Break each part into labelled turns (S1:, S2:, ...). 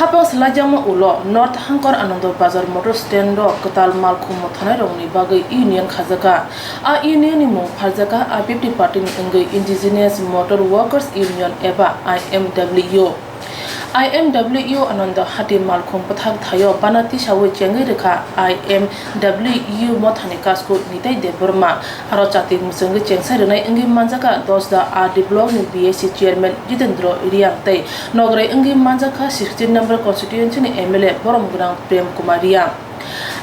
S1: Haphang swlaijakma ulo North hangkhor Ananda bazar motor stand kwtal Malkhung mothani rogni bagai union khajakha unionni mung Pharjakha IPFT partyni wngwi INDIGENOUS Motor WORKER'S UNION eba IMWU Ananda Hathi Malkhung Bwthakthaio Bana Tisawi rwkha IMWU mothani kasku Nitai Debbarma aro chati musungwi chesai wngwi manjaka Dasda Blockni BSC chairman Nitai Debbarma nograi wngwi manjaka 16 number constituency ni MLA Prem Kumar Reang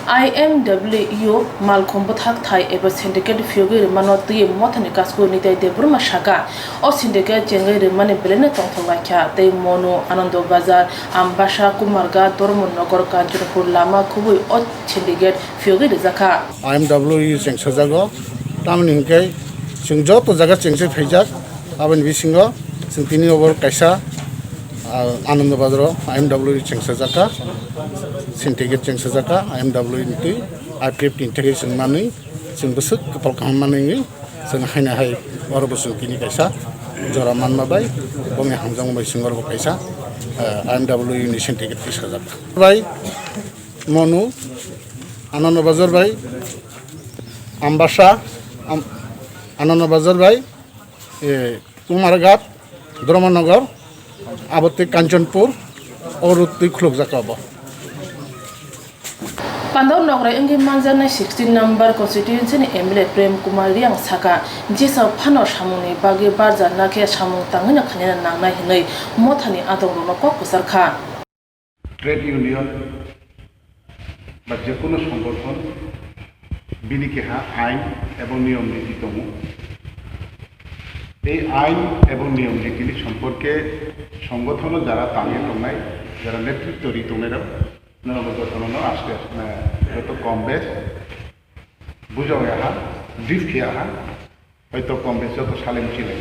S1: IMWU Malkhung Bwthakthaio eba syndicate fyogwi mano tui mothani kasku Nitai Debbarma shaka o syndicate chengwi rwmani belene tongthokwaikha tei mono Ananda bazar ambasha kumarga dormon nogor kanchurpur lama khubui o syndicate fyogwi rwkha
S2: IMWU chengsajago tamni hingke sing joto jaga chengse phaijak aboni bisingo sing tini over kaisa Ananda bazar IMWU chengsajaka syndicate chengsajaka IMWU inti IPFT integration mani sing besuk kapal kamani sing haina hai oro busuk tini kaisa jora manma bai bongi hamjang bai singor ko kaisa IMWU ni syndicate chengsajaka bai monu Ananda bazar bai ambasha Ananda bazar bai kumargat Dromonagar Abati Kanchanpur Oruti Kluk Zakaba.
S1: Pandau nograi wngwi manjana 16 number constituency ni MLA Prem Kumar Reang saka jesa phano samungni bagi bazar nakhe samung tangina khanina nangnai hinai mothani adongno kok kusarkha
S3: trade union বা যে কোনো সংগঠন বিনিকেহা আইন এবং নিয়ম নীতি দङ এই আইন এবং নিয়ম নীতি সম্পর্কে সংগঠন যারা তাঙে দंनाय যারা নেতৃত্ব দंनायराव নবগঠনनो আস্তে আস্তে হয়তো কম বেশ বুঝাওয়া ব্রিফ খেয়া হয়তো কম বেশ যত সালে মিছিলে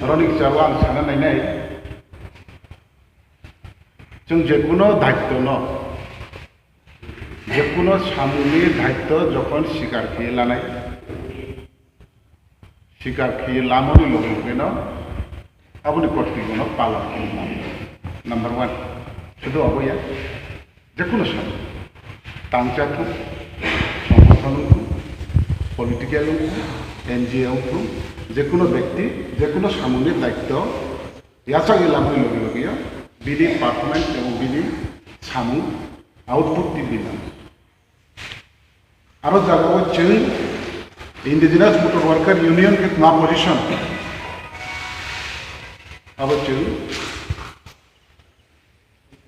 S3: রনিক চাও आं साना नायनाय जों जेकुनो दायित्व जेकुनो सामुनि दायित्व जखन स्वीकार खेये लानाय स्वीकार खेये लामनि लगेन आबुनि कर्तव्य पालन खालामनांगौ नम्बर 1 शुधु अबया जेकुनो सामु तांचाथु संगठन पलिटिकल NGO जेकुनो व्यक्ति जेकुनो सामुनि दायित्व याचागे लामनि लगे बिदि पारफरमेंस एवं बिदि सामु आउटपुट दिबिना आरो जागाव जों इंडिजिनास मोटर वर्कर यूनियन के मा पोजिशन अब जों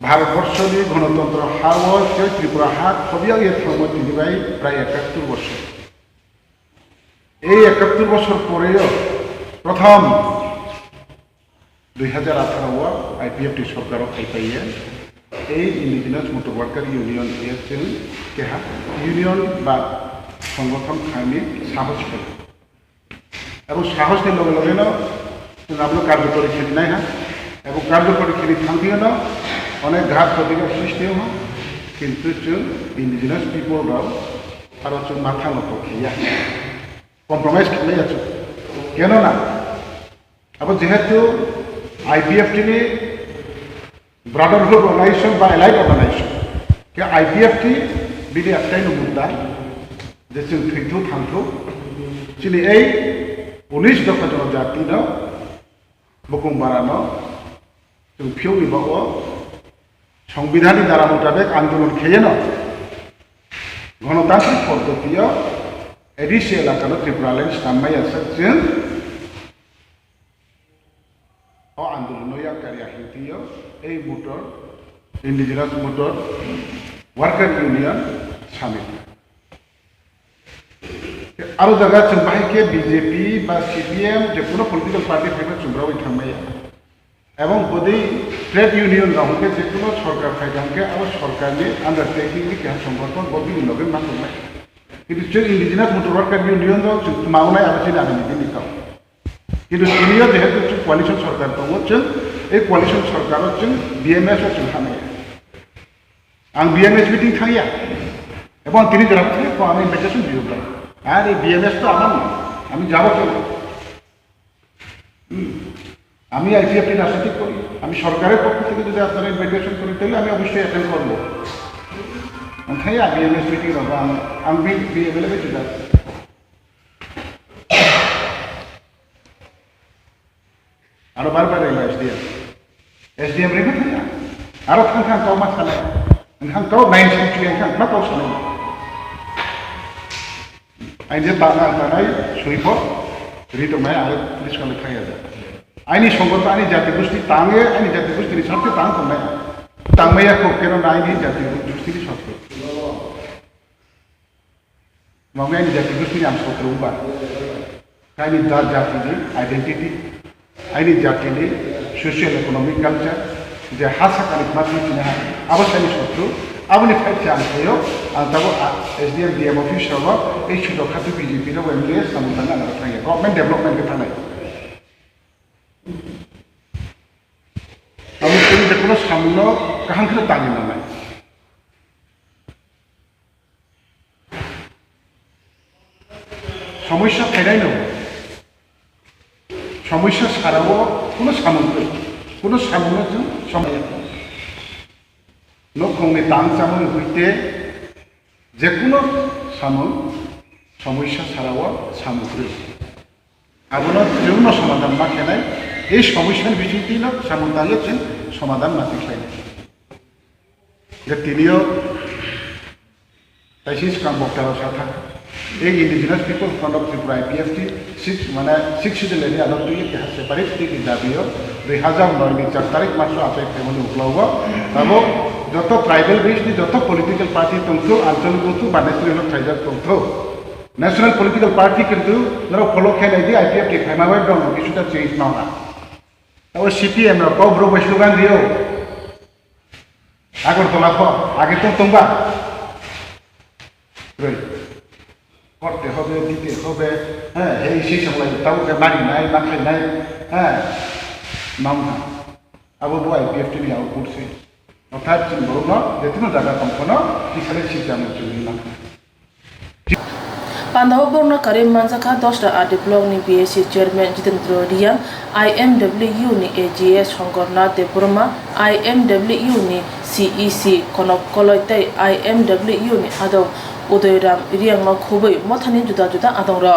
S3: भारतवर्षनि गणतंत्र हाव जे त्रिपुरा हा खबिया एथम दिनिबाय प्राय 71 বছর এই 71 বছর পরেও প্রথম 2018 IPFT सरकार खायफायो এই इंडिजिनास मोटर वर्कर यूनियन जों केहा यूनियन बा संगठन खानि साहस फैयो এবং সাহসनि लगे लगेनो जों आपलो कार्यकरी खेलिनाय हा এবং कार्यकरी खेलि थांफिनो अनेक घात प्रतिघात सृष्टि हो किंतु जों इंडिजिनास पीपल राव आरो जों माथा नको खिया कम्प्रोमाइज खालामनाय जायो केनना अब जेहेतु IPFT ni brotherhood organization বা allied organization ke IPFT bidi aktai no mudda je जों थैथु थांथु chini ei 19 দফা জনজাতি no bokong barano जों फिउ निबाओ সংবিধানী দ্বারা মোতাবেক আন্দোলন খেয়ে ন গণতান্ত্রিক পদ্ধতিও এডিসি এলাকানো ত্রিপুরাল্যান্ড নামমাই আছে जों आंदोलन कार्याहितियो ए मोटर इंडिजिनास मोटर वर्कर यूनियन शामिल आरो जगह जों बाहाय के बीजेपी बा CPM जेकुनो पॉलिटिकल पार्टी फाइबा चुमराव थांनाय एवं बदि ट्रेड यूनियन रावके जेकुनो सरकार फाइदांके आरो सरकारनि अंडरटेकिंग नि के संगठन बदि लगे मा खालामनाय किन्तु जों इंडिजिनास मोटर वर्कर यूनियन राव जों मावनाय आबादनि आगनि दिनिकाव किन्तु दिनैया जेहेतु जों कोalition सरकार दङ जों ए कोalition सरकाराव जों BMS जों थानाय आं BMS मिटिं थांया एबं তিনি যারা তো আমি ইনভিটেশন দিও আর এই BMS তো আমার আমি যাব কেন আমি আইপিএফটি রাজনীতি করি, আমি সরকারের পক্ষ থেকে যদি আপনারা ইনভাইটেশন করি তাহলে আমি অবশ্যই অ্যাটেন্ড করবো। ओंखायनो आं बिएमएस मिटिंआव आं बे एभेलेबल टु दैट आरो बार बार एसडीएम रेबो थाया आरो थांखां गाव मा सानाय ओंखां गाव 9 सेन्चुरि ओंखां मा गाव सानाय आइजे बाना थानाय सुइफर रिदमाय आरो पुलिस कले थाया आइनि संगत आइनि जाति गोष्ठी तांगे आइनि जाति गोष्ठीनि साथे तां थांनाय तांमायाखौ केन आइनि जाति गोष्ठीनि साथे माने आइनि जाति गोष्ठीनि आं सत्रौबा आइनि जातिनि आइडेन्टिटी आइनि जातिनि सोशियल इकोनॉमिक कल्चर जे हासाकानि माथिनि आबसानि सत्रु आबनि फाइट आंखौ आं दाबो एसडीएम डीएम अफिसाव ए सुद खातु बीजेपी नो एमएलए सामुदाना आं थायो गवर्नमेंट डेवलपमेंट के थानाय आबो जों जेखुनु सामुनो काहांखौ तानि नालाय समस्या फायनाय नो समस्या साराव কোনো সামনে जों समय नखंनि दान सामन হইতে যে কোনো সামন সমস্যা ছাড়াও সামগ্রী আবনো যেন সমাধান মাখেনাই এই সমস্যার বিষয়টিল সমাধান হচ্ছে সমাধান মাতিখাই যে তিনিও তাইসিস কাম বক্তার সাথে एक indigenous people front of Tripura IPFT 6 schedule आदर्श के सेपारेट की दाबियों 2009 4 तारीख मासो आपे फैमिली उखलावो अब जत ट्राइबल बेस नि जत पॉलिटिकल पार्टी तंथु आंचलिक तंथु बानेश्वरी हल ट्राइजर तंथु नेशनल पॉलिटिकल पार्टी किंतु नरो फॉलो खेनाय दि IPFT फाइमाबाय दं किछुटा चेंज नाङा अब CPM रो कब्र बैसलुगान दियो आगरतला ख आगे तो तंबा करते হবে দিতে হবে হ্যাঁ এই সেই সময় তাওকে বাড়ি নাই না খাই নাই হ্যাঁ মামনা আবো IPFT নি আউট করছে অর্থাৎ চিন বড় যেতনো জায়গা কম্পন এখানে সিস্টেম চলি না
S1: Pandawa Borno Karim Manzaka Dasda at the Blockni BSc Chairman Jitendra Reang, IMWU ni AGS Hangkhor Debbarma, IMWU ni CEC Konop Koloitai, IMWU ni Adaw Udoiram Reang Makhubai mothani juda juda adong ro